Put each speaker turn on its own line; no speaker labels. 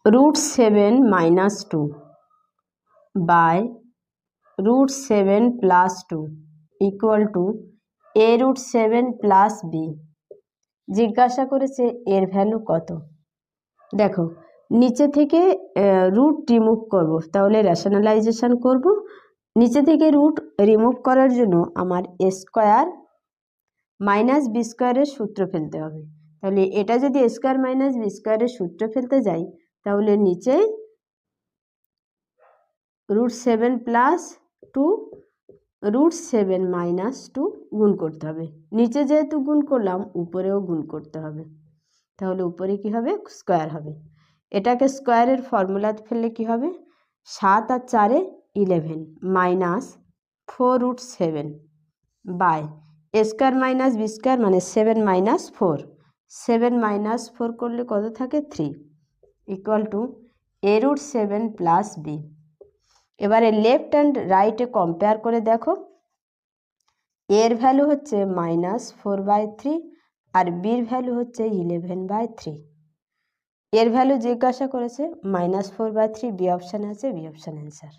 √7 - 2 by √7 + 2 equal to a√7 + b। জিজ্ঞাসা করেছে এর ভ্যালু কত। দেখো নিচে থেকে রুট রিমুভ করব, তাহলে রেশনালাইজেশন করব। নিচে থেকে রুট রিমুভ করার জন্য আমার a² - b² এর সূত্র ফেলতে হবে। তাহলে এটা যদি a² - b² এর সূত্র ফেলতে যাই, তাহলে নিচে √7 + 2 √7 - 2 গুণ করতে হবে। নিচে যেহেতু গুণ করলাম, উপরেও গুণ করতে হবে। তাহলে উপরে কি হবে? স্কোয়ার হবে। এটাকে স্কোয়ারের ফর্মুলাতে ফেললে কি হবে? 7 আর 4 11 - 4√7 বাই a² - b² মানে 7 - 4। 7 - 4 করলে কত থাকে? 3 ইকুয়াল টু a√7 + b। এবারে লেফট অ্যান্ড রাইটে কম্পেয়ার করে দেখো, এর ভ্যালু হচ্ছে -4/3 আর বির ভ্যালু হচ্ছে 11/3। এর ভ্যালু জিজ্ঞাসা করেছে -4/3, বি অপশানে আছে, বি অপশান অ্যান্সার।